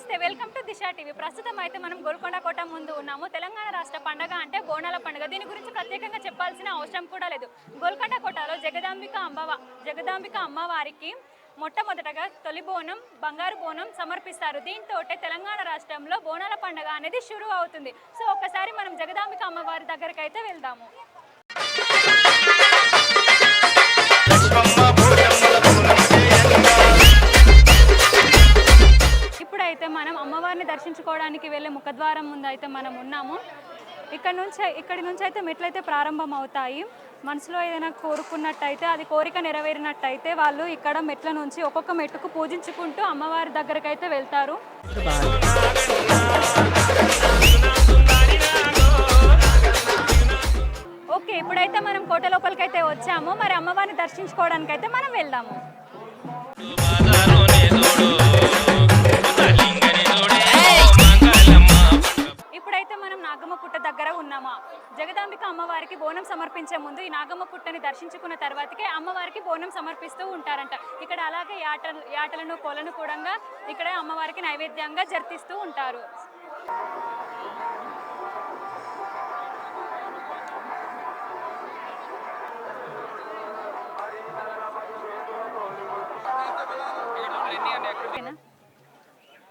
నమస్తే, welcome to Disha TV. ప్రస్తుతం అయితే మనం గోల్కొండ కోట ముందు ఉన్నాము. తెలంగాణ రాష్ట్ర పండగ అంటే బోనాల పండుగ. దీని గురించి ప్రత్యేకంగా చెప్పాల్సిన అవసరం కూడా లేదు. గోల్కొండ కోటలో జగదాంబిక అమ్మవారికి మొట్టమొదటగా తొలి బోనం బంగారు బోనం సమర్పిస్తారు. దీంతో తెలంగాణ రాష్ట్రంలో బోనాల పండుగ అనేది షురూ అవుతుంది. సో ఒక్కసారి మనం జగదాంబిక అమ్మవారి దగ్గరికి అయితే వెళ్దాము. ఇప్పుడైతే మనం అమ్మవారిని దర్శించుకోవడానికి వెళ్ళే ముఖద్వారం ముందు అయితే మనం ఉన్నాము. ఇక్కడి నుంచి అయితే మెట్లయితే ప్రారంభం అవుతాయి. మనసులో ఏదైనా కోరుకున్నట్టయితే, అది కోరిక నెరవేరినట్టయితే వాళ్ళు ఇక్కడ మెట్ల నుంచి ఒక్కొక్క మెట్టుకు పూజించుకుంటూ అమ్మవారి దగ్గరకు అయితే వెళ్తారు. ఓకే, ఇప్పుడైతే మనం కోట లోపలికైతే వచ్చాము. మరి అమ్మవారిని దర్శించుకోవడానికి అయితే మనం వెళ్దాము. ఇప్పుడైతే మనం నాగమ్మ పుట్ట దగ్గర ఉన్నామా. జగదాంబిక అమ్మవారికి బోనం సమర్పించే ముందు ఈ నాగమ్మ పుట్టని దర్శించుకున్న తర్వాతకే అమ్మవారికి బోనం సమర్పిస్తూ ఉంటారంట. ఇక్కడ అలాగే యాటలను కొలను కూడా ఇక్కడ అమ్మవారికి నైవేద్యంగా జరిపిస్తూ ఉంటారు.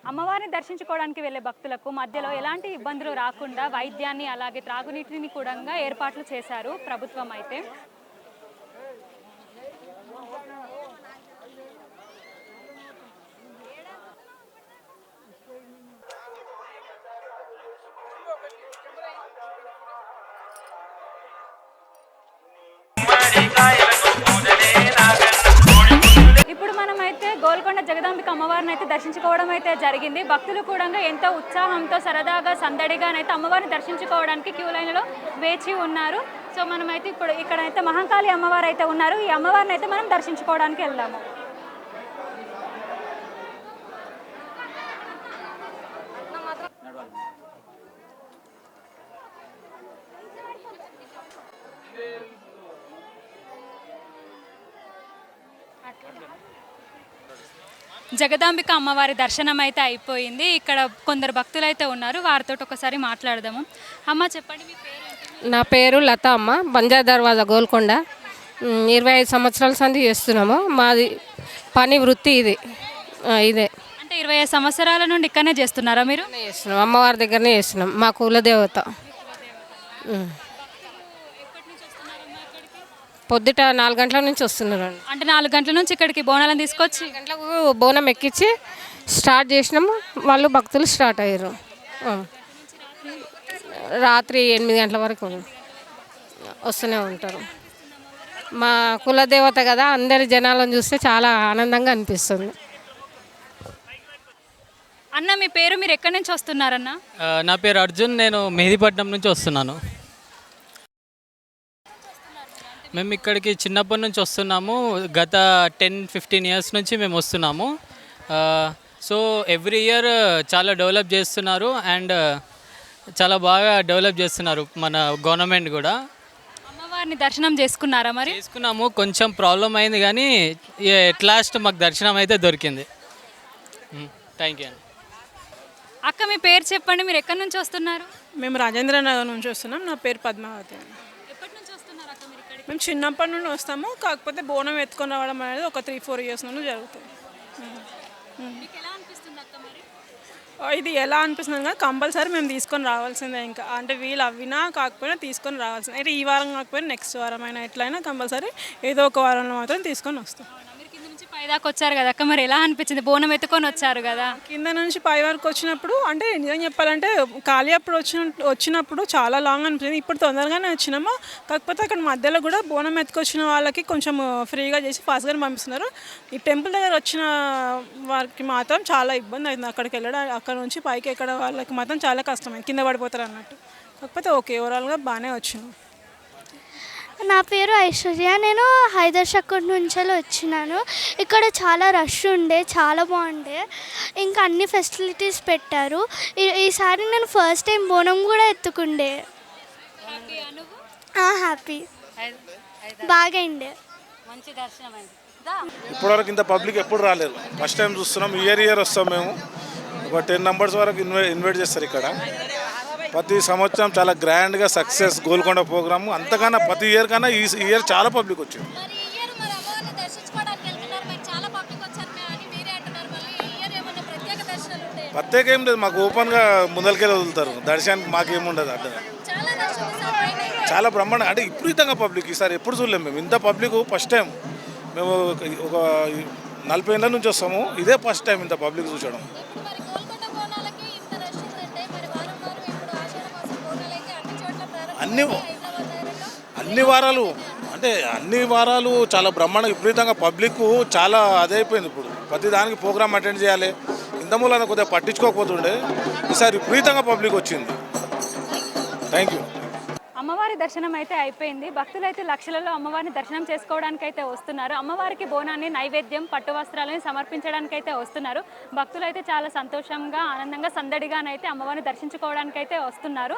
అమ్మవారిని దర్శించుకోవడానికి వెళ్ళే భక్తులకు మధ్యలో ఎలాంటి ఇబ్బందులు రాకుండా వైద్యాన్ని అలాగే త్రాగునీటిని కూడా ఏర్పాట్లు చేశారు ప్రభుత్వం అయితే. ఇప్పుడు మనమైతే గోల్కొండ జగదాంబిక అమ్మవారిని అయితే దర్శించుకోవడం అయితే జరిగింది. భక్తులు కూడా ఎంతో ఉత్సాహంతో సరదాగా సందడిగానైతే అమ్మవారిని దర్శించుకోవడానికి క్యూ లైన్లో వేచి ఉన్నారు. సో మనమైతే ఇప్పుడు ఇక్కడైతే మహంకాళి అమ్మవారు అయితే ఉన్నారు. ఈ అమ్మవారిని అయితే మనం దర్శించుకోవడానికి వెళ్దాము. జగదాంబిక అమ్మవారి దర్శనం అయితే అయిపోయింది. ఇక్కడ కొందరు భక్తులు అయితే ఉన్నారు, వారితో ఒకసారి మాట్లాడదాము. అమ్మ చెప్పండి, మీ పేరు ఏంటి? నా పేరు లత అమ్మ. బంజార్ దర్వాజా గోల్కొండ. 25 సంవత్సరాల సంది చేస్తున్నాము. మాది పని వృత్తి ఇదే. అంటే 25 సంవత్సరాల నుండి ఇక్కడనే చేస్తున్నారా మీరు? చేస్తున్నాం, అమ్మవారి దగ్గరనే చేస్తున్నాం. మా కులదేవత. పొద్దుట 4 గంటల నుంచి వస్తున్నారు. అంటే 4 గంటల నుంచి ఇక్కడికి బోనాలను తీసుకొచ్చి గంటలకు బోనం ఎక్కించి స్టార్ట్ చేసినాము. వాళ్ళు భక్తులు స్టార్ట్ అయ్యారు. రాత్రి 8 గంటల వరకు వస్తూనే ఉంటారు. మా కులదేవత కదా, అందరి జనాలను చూస్తే చాలా ఆనందంగా అనిపిస్తుంది. అన్న, మీ పేరు, మీరు ఎక్కడి నుంచి వస్తున్నారన్న? నా పేరు అర్జున్. నేను మెహదీపట్నం నుంచి వస్తున్నాను. మేము ఇక్కడికి చిన్నప్పటి నుంచి వస్తున్నాము. గత 10-15 ఇయర్స్ నుంచి మేము వస్తున్నాము. సో ఎవ్రీ ఇయర్ చాలా డెవలప్ చేస్తున్నారు అండ్ చాలా బాగా డెవలప్ చేస్తున్నారు మన గవర్నమెంట్ కూడా. అమ్మవారిని దర్శనం చేసుకున్నారా? మరి చేసుకున్నాము. కొంచెం ప్రాబ్లం అయింది కానీ ఎట్ లాస్ట్ మాకు దర్శనం అయితే దొరికింది. Thank you. అక్క, మీ పేరు చెప్పండి, మీరు ఎక్కడి నుంచి వస్తున్నారు? మేము రాజేంద్ర నగర్ నుంచి వస్తున్నాం. నా పేరు పద్మావతి. మేము చిన్నప్పటి నుండి వస్తాము. కాకపోతే బోనం ఎత్తుకొని రావడం అనేది ఒక 3-4 ఇయర్స్ నుండి జరుగుతుంది. ఇది ఎలా అనిపిస్తుంది కానీ కంపల్సరీ మేము తీసుకొని రావాల్సిందే. ఇంకా అంటే వీళ్ళు అవినా కాకపోయినా తీసుకొని రావాల్సిందే. అంటే ఈ వారం కాకపోయినా నెక్స్ట్ వారం అయినా ఎట్లయినా కంపల్సరీ ఏదో ఒక వారంలో మాత్రం తీసుకొని వస్తాం. పైదాకా వచ్చారు కదా అక్క, మరి ఎలా అనిపించింది? బోనం ఎత్తుకొని వచ్చారు కదా. కింద నుంచి పై వరకు వచ్చినప్పుడు అంటే నిజం చెప్పాలంటే ఖాళీ అప్పుడు వచ్చినప్పుడు చాలా లాంగ్ అనిపించింది. ఇప్పుడు తొందరగానే వచ్చినాము. కాకపోతే అక్కడ మధ్యలో కూడా బోనం ఎత్తుకొచ్చిన వాళ్ళకి కొంచెం ఫ్రీగా చేసి ఫాస్ట్గా పంపిస్తున్నారు. ఈ టెంపుల్ దగ్గర వచ్చిన వారికి మాత్రం చాలా ఇబ్బంది అవుతుంది. అక్కడికి వెళ్ళడం, అక్కడ నుంచి పైకి ఎక్కడ వాళ్ళకి మాత్రం చాలా కష్టమైంది, కింద పడిపోతారు అన్నట్టు. కాకపోతే ఓకే, ఓవరాల్గా బాగానే వచ్చినాం. నా పేరు ఐశ్వర్య. నేను హైదర్షక్కర్ నుంచి వచ్చినాను. ఇక్కడ చాలా రష్ ఉండే, చాలా బాగుండే. ఇంకా అన్ని ఫెసిలిటీస్ పెట్టారు. ఈసారి నేను ఫస్ట్ టైం బోనం కూడా ఎత్తుకుండే. హ్యాపీ, బాగా అయిండే. మంచి దర్శనం అయింది. ఇప్పటివరకు ఇంత పబ్లిక్ ఎప్పుడు రాలేదు. ఫస్ట్ టైం చూస్తున్నాం. ఇయర్ వస్తాం మేము. ఒక 10 నంబర్స్ వరకు ఇన్వైట్ చేస్తారు ఇక్కడ. ప్రతి సంవత్సరం చాలా గ్రాండ్గా సక్సెస్ గోల్కొండ ప్రోగ్రాము. అంతకన్నా ప్రతి ఇయర్ కన్నా ఈ ఇయర్ చాలా పబ్లిక్ వచ్చింది. ప్రత్యేక ఏం లేదు, మాకు ఓపెన్గా ముందరికే వదులుతారు దర్శనానికి. మాకేముండదు అడ్డ. చాలా బ్రహ్మాండం అంటే విపరీతంగా పబ్లిక్. ఈసారి ఎప్పుడు చూడలేము మేము ఇంత పబ్లిక్. ఫస్ట్ టైం మేము ఒక 40 ఏళ్ళ నుంచి వస్తాము, ఇదే ఫస్ట్ టైం ఇంత పబ్లిక్ చూసడం. అన్ని వారాలు చాలా బ్రహ్మాండంగా విపరీతంగా పబ్లిక్ చాలా అదైపోయింది. ఇప్పుడు ప్రతి దానికి ప్రోగ్రామ్ అటెండ్ చేయాలి. ఇంత మూలన కొద్దిగా పట్టించుకోకపోతుండే, ఈసారి విపరీతంగా పబ్లిక్ వచ్చింది. Thank you. అమ్మవారి దర్శనం అయితే అయిపోయింది. భక్తులు అయితే లక్షలలో అమ్మవారిని దర్శనం చేసుకోవడానికి అయితే వస్తున్నారు. అమ్మవారికి బోనాన్ని, నైవేద్యం, పట్టు వస్త్రాలని సమర్పించడానికి అయితే వస్తున్నారు. భక్తులు అయితే చాలా సంతోషంగా, ఆనందంగా, సందడిగానైతే అమ్మవారిని దర్శించుకోవడానికి అయితే వస్తున్నారు.